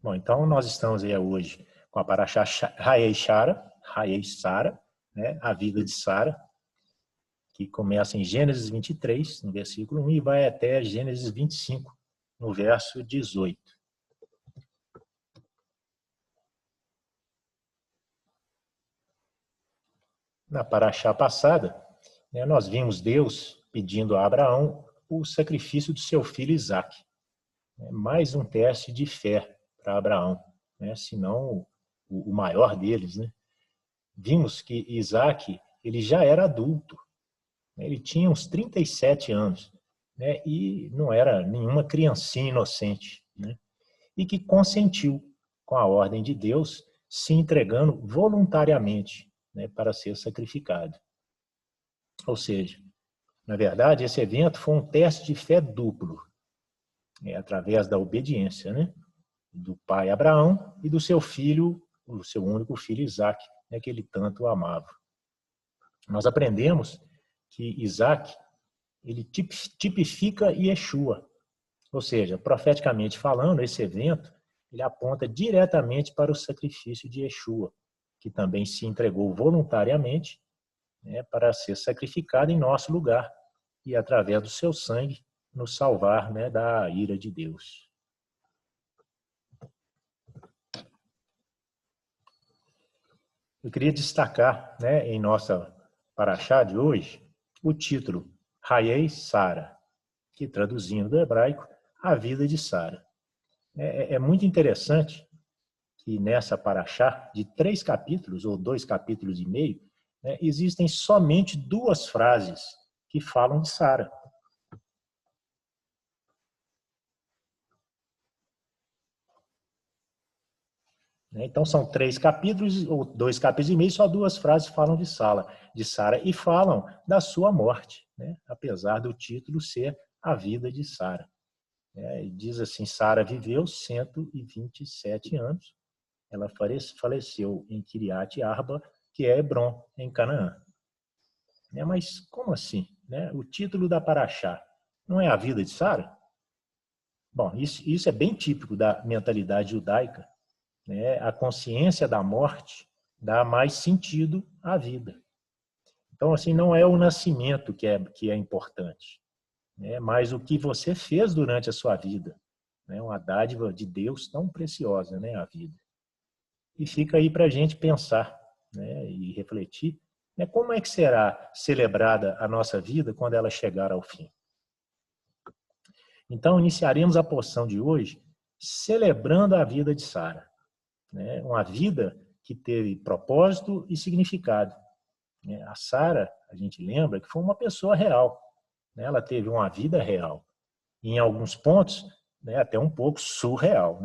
Bom, então nós estamos aí hoje com a Parashá Hayei Sara, né? A vida de Sara, que começa em Gênesis 23, no versículo 1, e vai até Gênesis 25, no verso 18. Na Parashá passada, né, nós vimos Deus pedindo a Abraão o sacrifício do seu filho Isaque. Mais um teste de fé para Abraão, né? Se não o maior deles, né? Vimos que Isaque ele já era adulto, né? Ele tinha uns 37 anos, né? E não era nenhuma criancinha inocente, né? E que consentiu com a ordem de Deus, se entregando voluntariamente, né, para ser sacrificado. Ou seja, na verdade, esse evento foi um teste de fé duplo, através da obediência, né, do pai Abraão e do seu filho, o seu único filho Isaque, né, que ele tanto amava. Nós aprendemos que Isaque ele tipifica Yeshua, ou seja, profeticamente falando, esse evento ele aponta diretamente para o sacrifício de Yeshua, que também se entregou voluntariamente, né, para ser sacrificado em nosso lugar e através do seu sangue nos salvar, né, da ira de Deus. Eu queria destacar, né, em nossa Parashá de hoje o título Hayei Sara, que traduzindo do hebraico, a vida de Sara. É muito interessante que nessa Parashá, de 3 capítulos, ou 2 capítulos e meio, né, existem somente 2 frases que falam de Sara. Então são 3 capítulos, ou 2 capítulos e meio, só 2 frases falam de Sara, e falam da sua morte, né, apesar do título ser a vida de Sara. Diz assim, Sara viveu 127 anos, ela faleceu em Kiriat Arba, que é Hebron, em Canaã. Mas como assim? O título da Parashá não é a vida de Sara? Bom, isso é bem típico da mentalidade judaica. A consciência da morte dá mais sentido à vida. Então, assim, não é o nascimento que é importante, mas o que você fez durante a sua vida. Uma dádiva de Deus tão preciosa, a vida. E fica aí para a gente pensar, e refletir, como é que será celebrada a nossa vida quando ela chegar ao fim. Então, iniciaremos a porção de hoje celebrando a vida de Sara. Uma vida que teve propósito e significado. A Sara, a gente lembra que foi uma pessoa real. Ela teve uma vida real. E em alguns pontos, até um pouco surreal.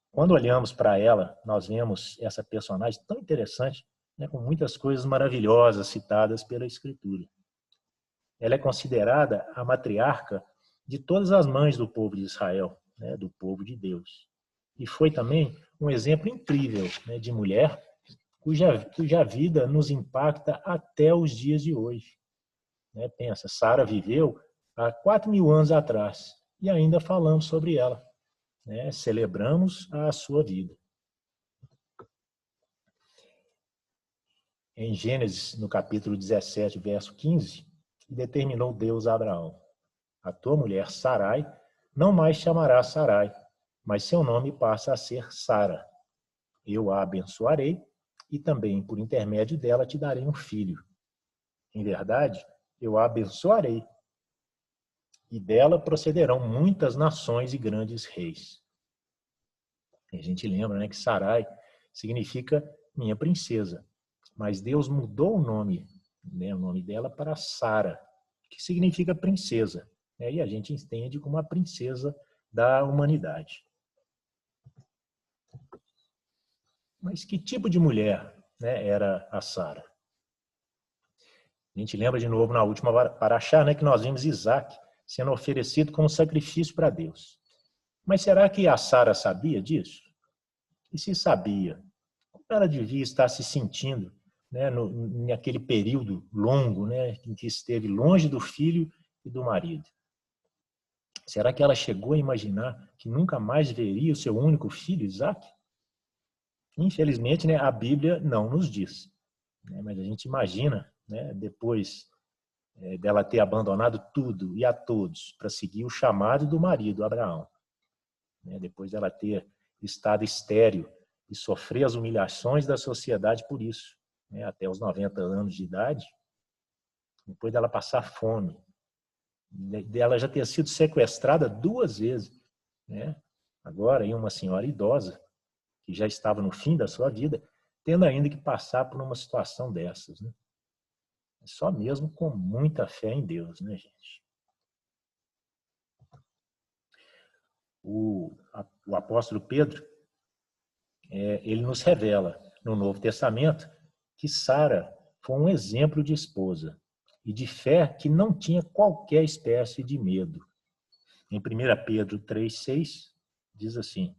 Quando olhamos para ela, nós vemos essa personagem tão interessante, com muitas coisas maravilhosas citadas pela Escritura. Ela é considerada a matriarca de todas as mães do povo de Israel, do povo de Deus. E foi também um exemplo incrível de mulher cuja vida nos impacta até os dias de hoje. Pensa, Sara viveu há 4.000 anos atrás e ainda falamos sobre ela. Celebramos a sua vida. Em Gênesis, no capítulo 17, verso 15, determinou Deus a Abraão: a tua mulher Sarai não mais chamará Sarai, mas seu nome passa a ser Sara. Eu a abençoarei e também, por intermédio dela, te darei um filho. Em verdade, eu a abençoarei e dela procederão muitas nações e grandes reis. E a gente lembra, que Sarai significa minha princesa, mas Deus mudou o nome dela para Sara, que significa princesa. E a gente entende como a princesa da humanidade. Mas que tipo de mulher era a Sara? A gente lembra de novo na última Parashá, que nós vimos Isaque sendo oferecido como sacrifício para Deus. Mas será que a Sara sabia disso? E se sabia, como ela devia estar se sentindo naquele período longo em que esteve longe do filho e do marido? Será que ela chegou a imaginar que nunca mais veria o seu único filho, Isaac? Infelizmente, né, a Bíblia não nos diz, né, mas a gente imagina, né, depois dela ter abandonado tudo e a todos para seguir o chamado do marido, Abraão, né, depois dela ter estado estéril e sofrer as humilhações da sociedade por isso, né, até os 90 anos de idade, depois dela passar fome, dela já ter sido sequestrada 2 vezes, né, agora aí uma senhora idosa, que já estava no fim da sua vida, tendo ainda que passar por uma situação dessas, né? Só mesmo com muita fé em Deus, né, gente? O apóstolo Pedro, ele nos revela no Novo Testamento que Sara foi um exemplo de esposa e de fé que não tinha qualquer espécie de medo. Em 1 Pedro 3,6, diz assim: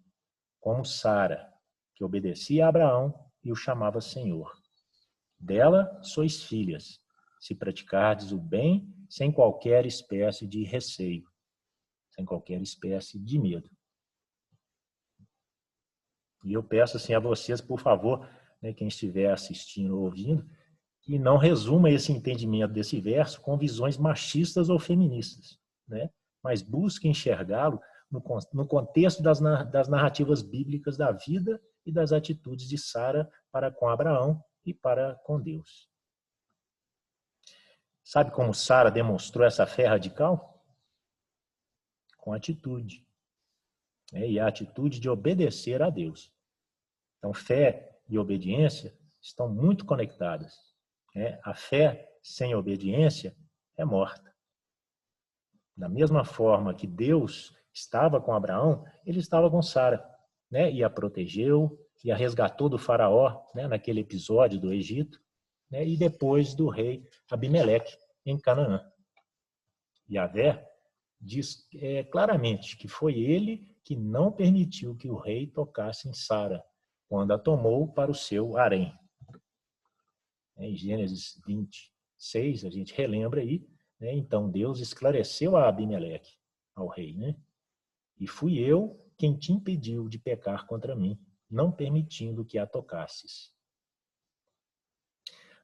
como Sara, que obedecia a Abraão e o chamava Senhor. Dela sois filhas, se praticardes o bem sem qualquer espécie de receio, sem qualquer espécie de medo. E eu peço assim a vocês, por favor, né, quem estiver assistindo ou ouvindo, que não resuma esse entendimento desse verso com visões machistas ou feministas, né? Mas busque enxergá-lo no contexto das narrativas bíblicas da vida e das atitudes de Sara para com Abraão e para com Deus. Sabe como Sara demonstrou essa fé radical? Com atitude. E a atitude de obedecer a Deus. Então, fé e obediência estão muito conectadas. A fé sem obediência é morta. Da mesma forma que Deus estava com Abraão, ele estava com Sara, né? E a protegeu, e a resgatou do faraó, né? Naquele episódio do Egito, né? E depois do rei Abimeleque, em Canaã. Yahvé diz claramente que foi ele que não permitiu que o rei tocasse em Sara, quando a tomou para o seu harém. Em Gênesis 26, a gente relembra aí, né? Então Deus esclareceu a Abimeleque, ao rei, né? E fui eu quem te impediu de pecar contra mim, não permitindo que a tocasses.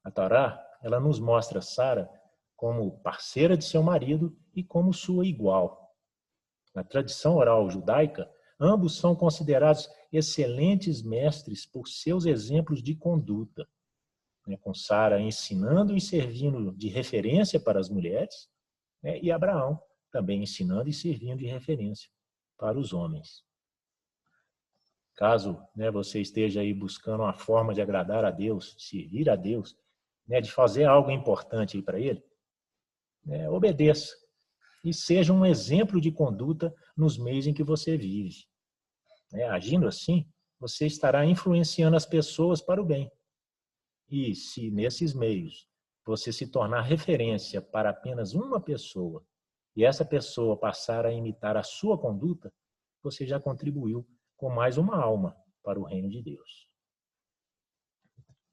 A Torá, ela nos mostra Sara como parceira de seu marido e como sua igual. Na tradição oral judaica, ambos são considerados excelentes mestres por seus exemplos de conduta, né, com Sara ensinando e servindo de referência para as mulheres, né, e Abraão também ensinando e servindo de referência para os homens. Caso, né, você esteja aí buscando uma forma de agradar a Deus, servir a Deus, né, de fazer algo importante para Ele, né, obedeça e seja um exemplo de conduta nos meios em que você vive. Agindo assim, você estará influenciando as pessoas para o bem. E se nesses meios você se tornar referência para apenas uma pessoa e essa pessoa passar a imitar a sua conduta, você já contribuiu com mais uma alma para o reino de Deus.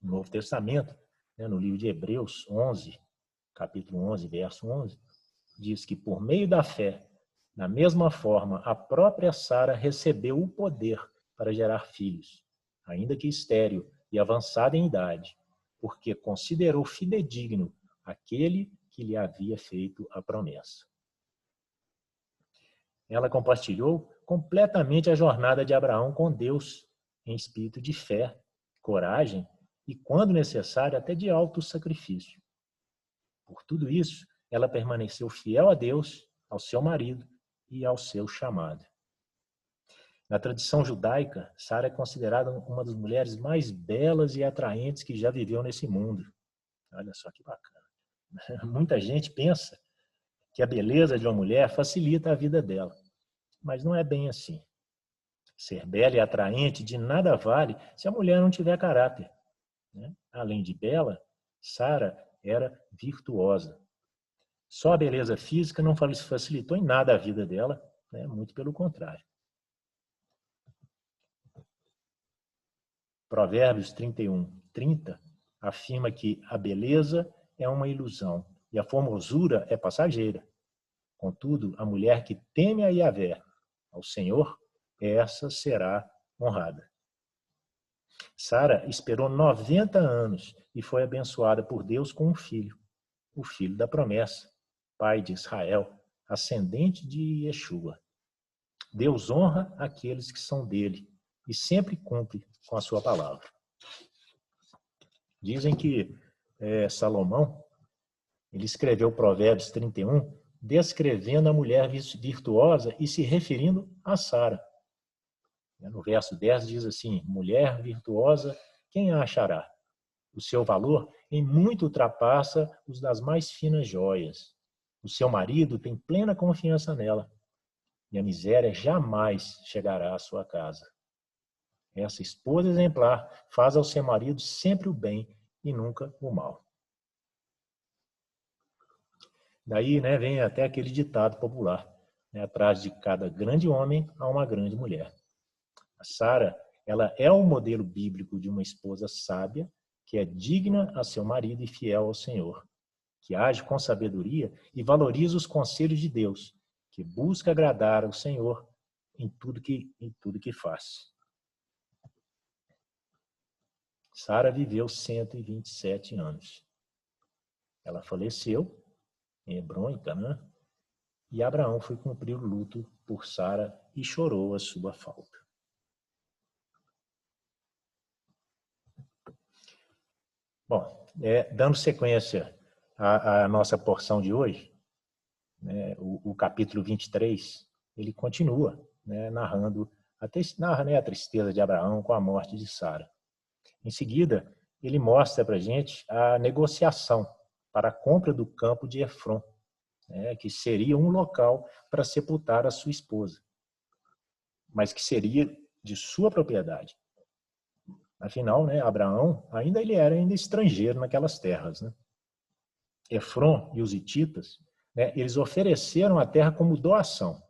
No Novo Testamento, no livro de Hebreus 11, capítulo 11, verso 11, diz que por meio da fé, da mesma forma, a própria Sara recebeu o poder para gerar filhos, ainda que estéril e avançada em idade, porque considerou fidedigno aquele que lhe havia feito a promessa. Ela compartilhou completamente a jornada de Abraão com Deus, em espírito de fé, coragem e, quando necessário, até de alto sacrifício. Por tudo isso, ela permaneceu fiel a Deus, ao seu marido e ao seu chamado. Na tradição judaica, Sara é considerada uma das mulheres mais belas e atraentes que já viveu nesse mundo. Olha só que bacana. Muita gente pensa que a beleza de uma mulher facilita a vida dela, mas não é bem assim. Ser bela e atraente de nada vale se a mulher não tiver caráter. Além de bela, Sara era virtuosa. Só a beleza física não facilitou em nada a vida dela, muito pelo contrário. Provérbios 31:30 afirma que a beleza é uma ilusão e a formosura é passageira. Contudo, a mulher que teme a Yahvé, ao Senhor, essa será honrada. Sara esperou 90 anos e foi abençoada por Deus com um filho, o filho da promessa, pai de Israel, ascendente de Yeshua. Deus honra aqueles que são dele e sempre cumpre com a sua palavra. Dizem que Salomão, ele escreveu Provérbios 31, descrevendo a mulher virtuosa e se referindo a Sara. No verso 10 diz assim: mulher virtuosa, quem a achará? O seu valor em muito ultrapassa os das mais finas joias. O seu marido tem plena confiança nela, e a miséria jamais chegará à sua casa. Essa esposa exemplar faz ao seu marido sempre o bem e nunca o mal. Daí, vem até aquele ditado popular: atrás de cada grande homem há uma grande mulher. A Sara, ela é o modelo bíblico de uma esposa sábia, que é digna a seu marido e fiel ao Senhor, que age com sabedoria e valoriza os conselhos de Deus, que busca agradar ao Senhor em tudo que faz. Sara viveu 127 anos. Ela faleceu em Hebrom, em Canaã, e Abraão foi cumprir o luto por Sara e chorou a sua falta. Bom, dando sequência à nossa porção de hoje, o capítulo 23, ele continua narrando a tristeza de Abraão com a morte de Sara. Em seguida, ele mostra para a gente a negociação para a compra do campo de Efron, que seria um local para sepultar a sua esposa, mas que seria de sua propriedade. Afinal, Abraão ele era ainda estrangeiro naquelas terras. Efron e os hititas, eles ofereceram a terra como doação,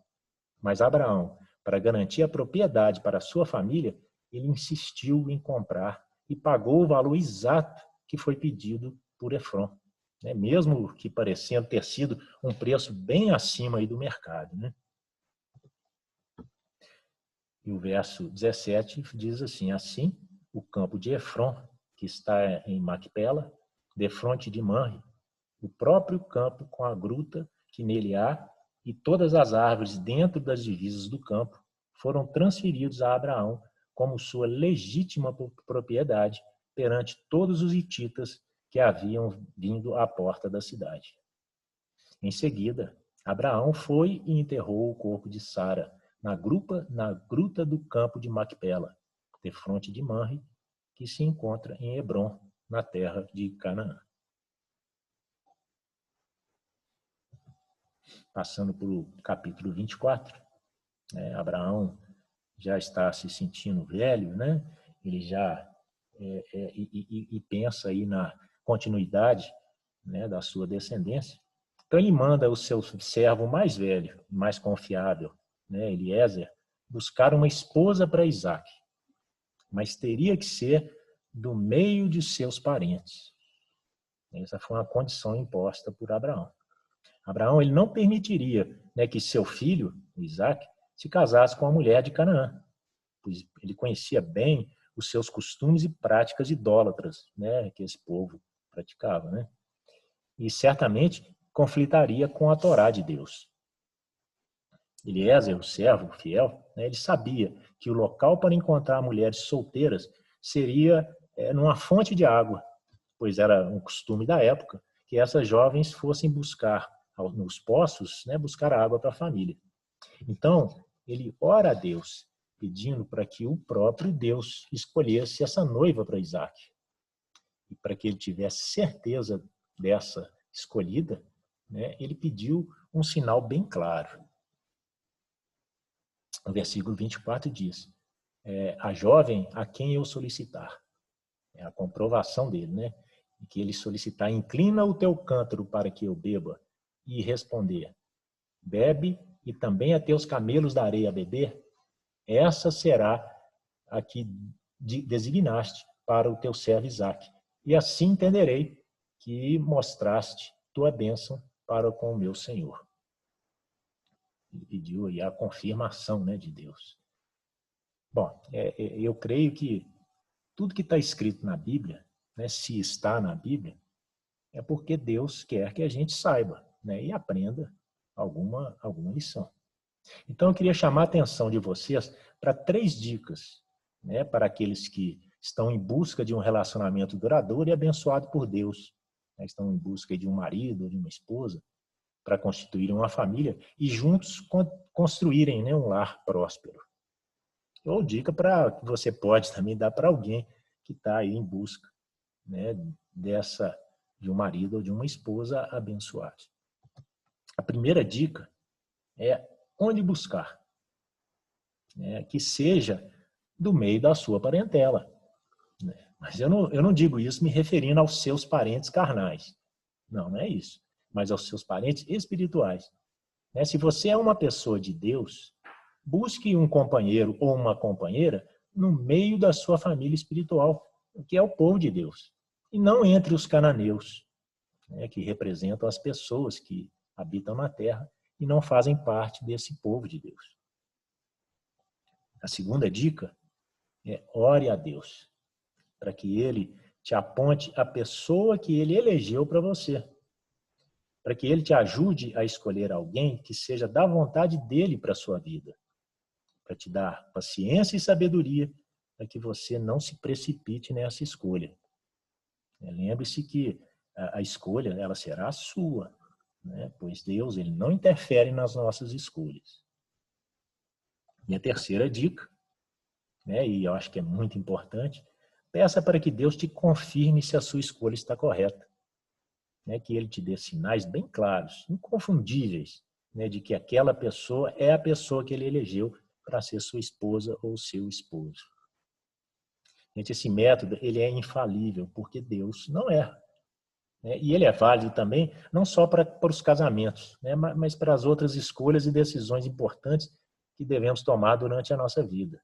mas Abraão, para garantir a propriedade para a sua família, ele insistiu em comprar e pagou o valor exato que foi pedido por Efron, mesmo que parecendo ter sido um preço bem acima aí do mercado. E o verso 17 diz assim: assim, o campo de Efron, que está em Macpela, defronte de Manre, o próprio campo com a gruta que nele há e todas as árvores dentro das divisas do campo foram transferidos a Abraão como sua legítima propriedade perante todos os hititas que haviam vindo à porta da cidade. Em seguida, Abraão foi e enterrou o corpo de Sara na gruta do campo de Macpela, defronte de Manre, que se encontra em Hebrom, na terra de Canaã. Passando para o capítulo 24, Abraão já está se sentindo velho, ele já pensa aí na continuidade da sua descendência. Então ele manda o seu servo mais velho, mais confiável, Eliezer, buscar uma esposa para Isaque, mas teria que ser do meio de seus parentes. Essa foi uma condição imposta por Abraão. Abraão ele não permitiria que seu filho, Isaque, se casasse com uma mulher de Canaã, pois ele conhecia bem os seus costumes e práticas idólatras que esse povo praticava. E certamente conflitaria com a Torá de Deus. Eliezer, o servo fiel, ele sabia que o local para encontrar mulheres solteiras seria numa fonte de água, pois era um costume da época que essas jovens fossem buscar nos poços, buscar água para a família. Então, ele ora a Deus, pedindo para que o próprio Deus escolhesse essa noiva para Isaque. E para que ele tivesse certeza dessa escolhida, ele pediu um sinal bem claro. O versículo 24 diz: a jovem a quem eu solicitar. É a comprovação dele, que ele solicitar: inclina o teu cântaro para que eu beba. E responder: bebe, e também a teus camelos darei a beber. Essa será a que designaste para o teu servo Isaque. E assim entenderei que mostraste tua bênção para com o meu Senhor. Ele pediu aí a confirmação, né, de Deus. Bom, eu creio que tudo que está escrito na Bíblia, né, se está na Bíblia, é porque Deus quer que a gente saiba, né, e aprenda alguma lição. Então, eu queria chamar a atenção de vocês para 3 dicas, né, para aqueles que estão em busca de um relacionamento duradouro e abençoado por Deus, né, estão em busca de um marido ou de uma esposa, para constituírem uma família e juntos construírem, né, um lar próspero. Ou dica para que você pode também dar para alguém que está aí em busca, né, de um marido ou de uma esposa abençoada. A primeira dica é onde buscar, né, que seja do meio da sua parentela. Né? Mas eu não digo isso me referindo aos seus parentes carnais. Não é isso. Mas aos seus parentes espirituais. Né? Se você é uma pessoa de Deus, busque um companheiro ou uma companheira no meio da sua família espiritual, que é o povo de Deus. E não entre os cananeus, né, que representam as pessoas que habitam na terra e não fazem parte desse povo de Deus. A segunda dica é ore a Deus, para que Ele te aponte a pessoa que Ele elegeu para você, para que Ele te ajude a escolher alguém que seja da vontade dEle para a sua vida, para te dar paciência e sabedoria, para que você não se precipite nessa escolha. Lembre-se que a escolha ela será sua, né? Pois Deus ele não interfere nas nossas escolhas. E a terceira dica, né, e eu acho que é muito importante, peça para que Deus te confirme se a sua escolha está correta. Né, que Ele te dê sinais bem claros, inconfundíveis, né, de que aquela pessoa é a pessoa que Ele elegeu para ser sua esposa ou seu esposo. Gente, esse método ele é infalível, porque Deus não erra. Né? E ele é válido também, não só para os casamentos, né, mas para as outras escolhas e decisões importantes que devemos tomar durante a nossa vida.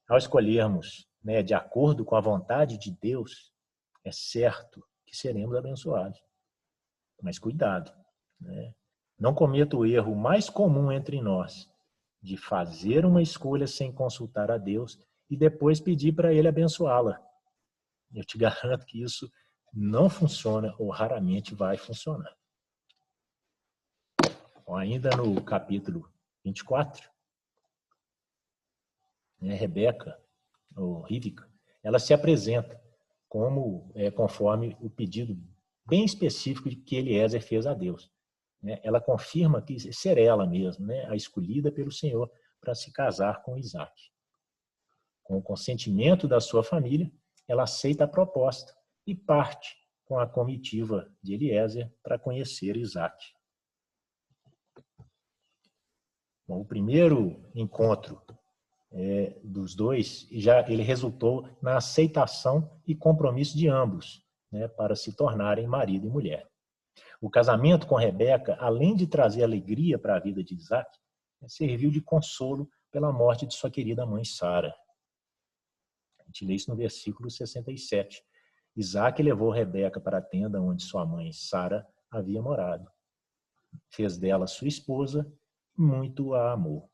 Ao escolhermos, né, de acordo com a vontade de Deus, é certo que seremos abençoados. Mas cuidado, né? Não cometa o erro mais comum entre nós, de fazer uma escolha sem consultar a Deus e depois pedir para Ele abençoá-la. Eu te garanto que isso não funciona ou raramente vai funcionar. Bom, ainda no capítulo 24, né, Rebeca, ou Rivka, ela se apresenta conforme o pedido bem específico que Eliezer fez a Deus. Né? Ela confirma que ser ela mesma, né, a escolhida pelo Senhor para se casar com Isaac. Com o consentimento da sua família, ela aceita a proposta e parte com a comitiva de Eliezer para conhecer Isaac. Bom, o primeiro encontro dos dois ele resultou na aceitação e compromisso de ambos, né, para se tornarem marido e mulher. O casamento com Rebeca, além de trazer alegria para a vida de Isaac, serviu de consolo pela morte de sua querida mãe Sara. A gente lê isso no versículo 67. Isaac levou Rebeca para a tenda onde sua mãe Sara havia morado. Fez dela sua esposa e muito a amou.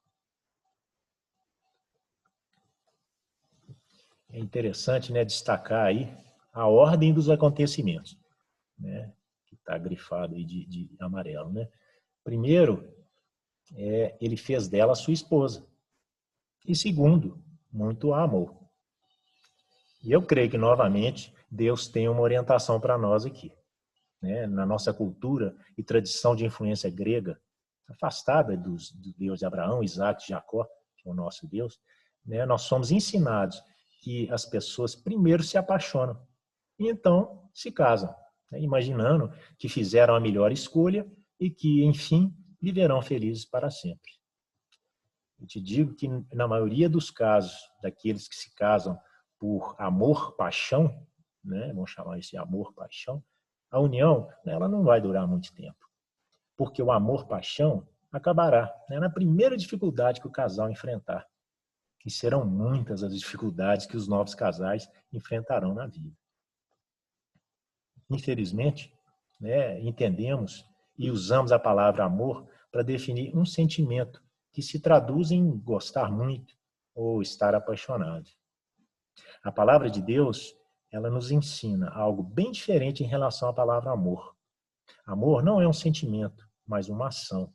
É interessante, né, destacar aí a ordem dos acontecimentos, né, que está grifado aí de amarelo. Né? Primeiro, ele fez dela sua esposa. E segundo, muito a amou. E eu creio que, novamente, Deus tem uma orientação para nós aqui. Né? Na nossa cultura e tradição de influência grega, afastada do Deus de Abraão, Isaac e Jacó, que é o nosso Deus, né? Nós somos ensinados que as pessoas primeiro se apaixonam e então se casam, né? Imaginando que fizeram a melhor escolha e que, enfim, viverão felizes para sempre. Eu te digo que, na maioria dos casos, daqueles que se casam por amor, paixão, né? Vamos chamar isso de amor, paixão, a união ela não vai durar muito tempo. Porque o amor, paixão, acabará, né, na primeira dificuldade que o casal enfrentar. E serão muitas as dificuldades que os novos casais enfrentarão na vida. Infelizmente, né, entendemos e usamos a palavra amor para definir um sentimento que se traduz em gostar muito ou estar apaixonado. A palavra de Deus, ela nos ensina algo bem diferente em relação à palavra amor. Amor não é um sentimento, mas uma ação.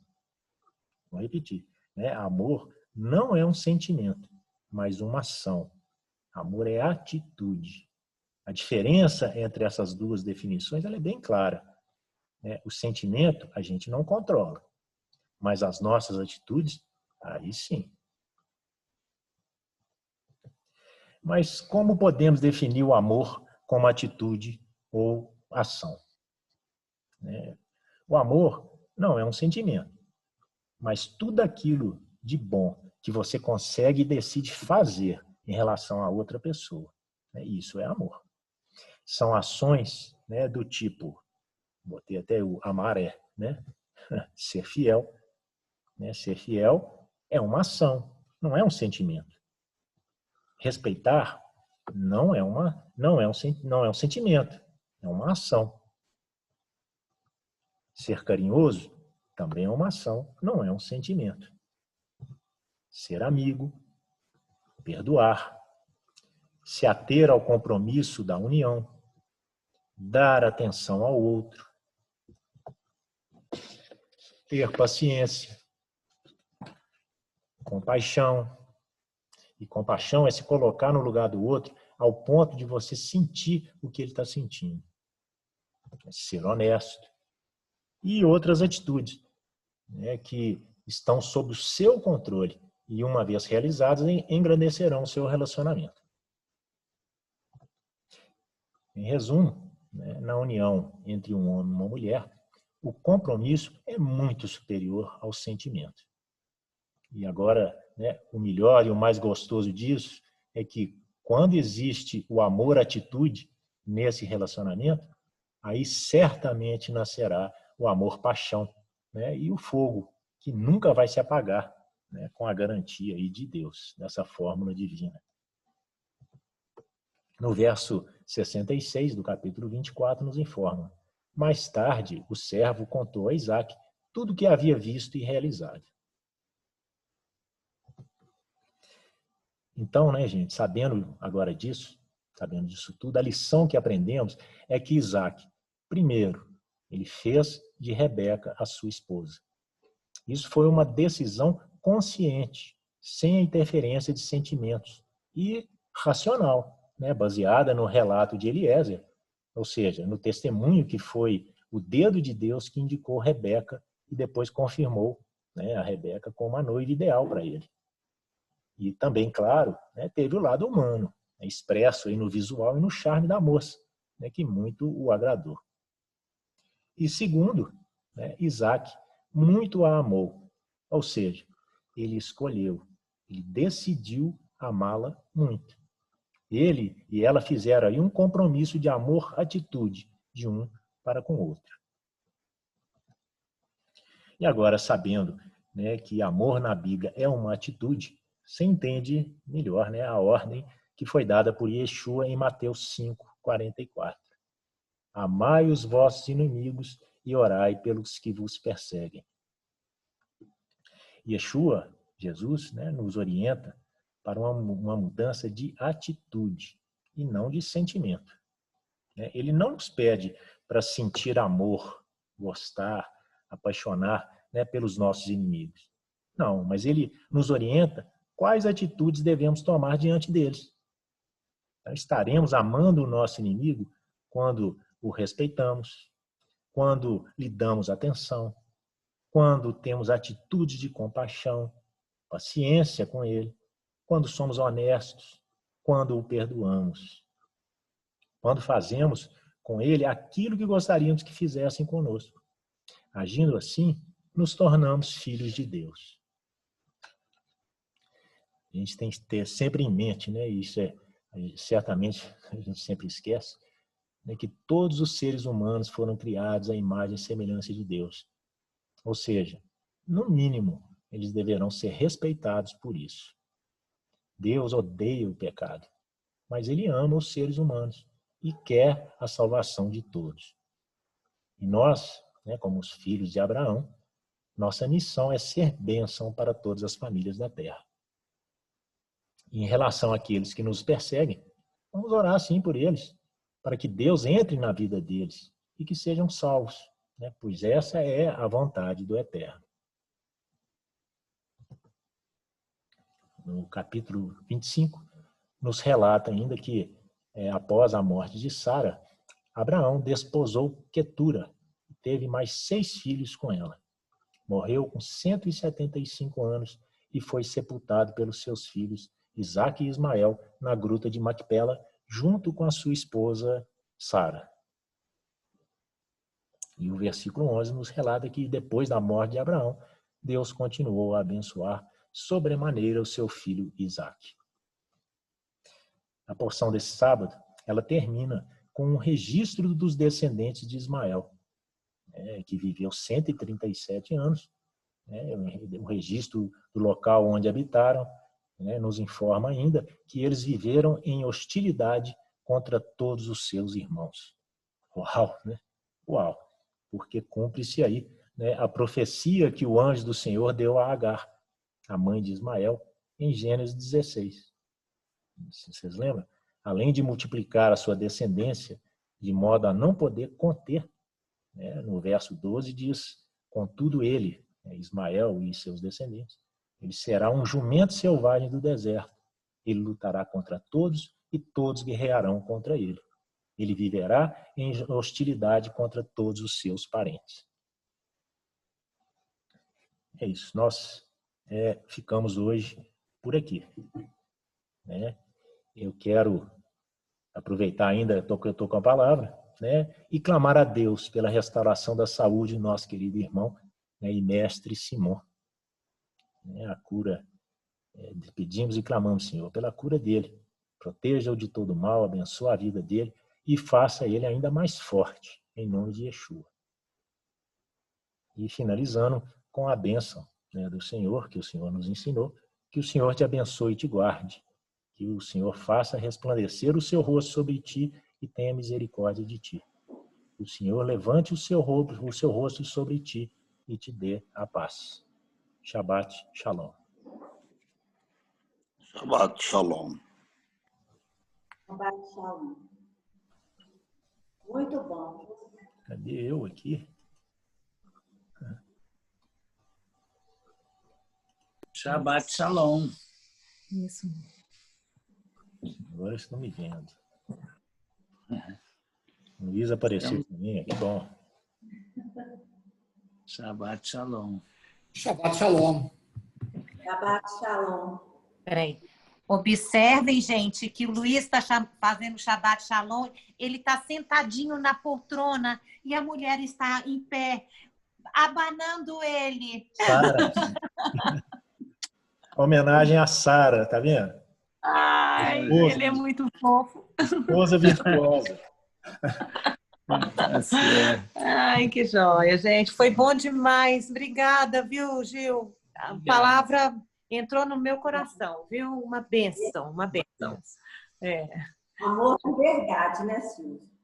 Vou repetir, né? Amor não é um sentimento, mas uma ação. Amor é atitude. A diferença entre essas duas definições ela é bem clara, né? O sentimento a gente não controla, mas as nossas atitudes, aí sim. Mas como podemos definir o amor como atitude ou ação? O amor não é um sentimento, mas tudo aquilo de bom que você consegue e decide fazer em relação a outra pessoa, isso é amor. São ações, né, do tipo, botei até o amar né, ser fiel. Né, ser fiel é uma ação, não é um sentimento. Respeitar não é um sentimento, é uma ação. Ser carinhoso também é uma ação, não é um sentimento. Ser amigo, perdoar, se ater ao compromisso da união, dar atenção ao outro, ter paciência, compaixão. E compaixão é se colocar no lugar do outro ao ponto de você sentir o que ele está sentindo. Ser honesto. E outras atitudes, né, que estão sob o seu controle e, uma vez realizadas, engrandecerão o seu relacionamento. Em resumo, né, na união entre um homem e uma mulher, o compromisso é muito superior ao sentimento. E agora, né, o melhor e o mais gostoso disso é que quando existe o amor-atitude nesse relacionamento, aí certamente nascerá o amor-paixão, né, e o fogo, que nunca vai se apagar, né, com a garantia aí de Deus, dessa fórmula divina. No verso 66 do capítulo 24 nos informa: mais tarde o servo contou a Isaque tudo o que havia visto e realizado. Então, né, gente, sabendo agora disso, sabendo disso tudo, a lição que aprendemos é que Isaque, primeiro, ele fez de Rebeca a sua esposa. Isso foi uma decisão consciente, sem a interferência de sentimentos e racional, né, baseada no relato de Eliezer, ou seja, no testemunho que foi o dedo de Deus que indicou Rebeca e depois confirmou, né, a Rebeca como a noiva ideal para ele. E também, claro, né, teve o lado humano, né, expresso aí no visual e no charme da moça, né, que muito o agradou. E segundo, né, Isaque muito a amou, ou seja, ele escolheu, ele decidiu amá-la muito. Ele e ela fizeram aí um compromisso de amor-atitude de um para com o outro. E agora, sabendo, né, que amor na Bíblia é uma atitude, você entende melhor, né, a ordem que foi dada por Yeshua em Mateus 5:44. Amai os vossos inimigos e orai pelos que vos perseguem. Yeshua, Jesus, né, nos orienta para uma mudança de atitude e não de sentimento. Ele não nos pede para sentir amor, gostar, apaixonar, né, pelos nossos inimigos. Não, mas ele nos orienta quais atitudes devemos tomar diante deles. Então, estaremos amando o nosso inimigo quando o respeitamos, quando lhe damos atenção, quando temos atitudes de compaixão, paciência com ele, quando somos honestos, quando o perdoamos, quando fazemos com ele aquilo que gostaríamos que fizessem conosco. Agindo assim, nos tornamos filhos de Deus. A gente tem que ter sempre em mente, né? Isso certamente a gente sempre esquece, né, que todos os seres humanos foram criados à imagem e semelhança de Deus. Ou seja, no mínimo, eles deverão ser respeitados por isso. Deus odeia o pecado, mas ele ama os seres humanos e quer a salvação de todos. E nós, né, como os filhos de Abraão, Nossa missão é ser bênção para todas as famílias da terra. E em relação àqueles que nos perseguem, vamos orar sim por eles, para que Deus entre na vida deles e que sejam salvos, né? Pois essa é a vontade do Eterno. No capítulo 25, nos relata ainda que, após a morte de Sara, Abraão desposou Quetura e teve mais 6 filhos com ela. Morreu com 175 anos e foi sepultado pelos seus filhos Isaque e Ismael na gruta de Macpela, junto com a sua esposa Sara. E o versículo 11 nos relata que depois da morte de Abraão, Deus continuou a abençoar sobremaneira o seu filho Isaque. A porção desse sábado, ela termina com um registro dos descendentes de Ismael, que viveu 137 anos, o registro do local onde habitaram, nos informa ainda que eles viveram em hostilidade contra todos os seus irmãos. Uau, né? Uau! Porque cumpre-se aí, a profecia que o anjo do Senhor deu a Agar, a mãe de Ismael, em Gênesis 16. Vocês lembram? Além de multiplicar a sua descendência de modo a não poder conter, no verso 12 diz, contudo ele, Ismael e seus descendentes, ele será um jumento selvagem do deserto. Ele lutará contra todos e todos guerrearão contra ele. Ele viverá em hostilidade contra todos os seus parentes. É isso. Nós ficamos hoje por aqui. Eu quero aproveitar ainda que eu estou com a palavra, e clamar a Deus pela restauração da saúde do nosso querido irmão, e mestre Simão. A cura, pedimos e clamamos, Senhor, pela cura dele. Proteja-o de todo mal, abençoe a vida dele e faça ele ainda mais forte, em nome de Yeshua. E finalizando com a bênção, do Senhor, que o Senhor nos ensinou, que o Senhor te abençoe e te guarde, que o Senhor faça resplandecer o seu rosto sobre ti e tenha misericórdia de ti. Que o Senhor levante o seu rosto sobre ti e te dê a paz. Shabbat Shalom. Shabbat Shalom. Shabbat Shalom. Muito bom. Cadê eu aqui? Shabbat Shalom. Isso. Agora estão me vendo. Luiz apareceu para mim, que bom. Shabbat Shalom. Shabbat Shalom. Shabbat Shalom. Peraí. Observem, gente, que o Luiz está fazendo Shabbat Shalom, ele está sentadinho na poltrona e a mulher está em pé, abanando ele. Sara. Homenagem a Sara, tá vendo? Ai, ele é muito fofo. Esposa virtuosa. Ai, que joia, gente. Foi bom demais. Obrigada, viu, Gil? A palavra entrou no meu coração, viu? Uma bênção, uma bênção. Amor de verdade, né, Silvia?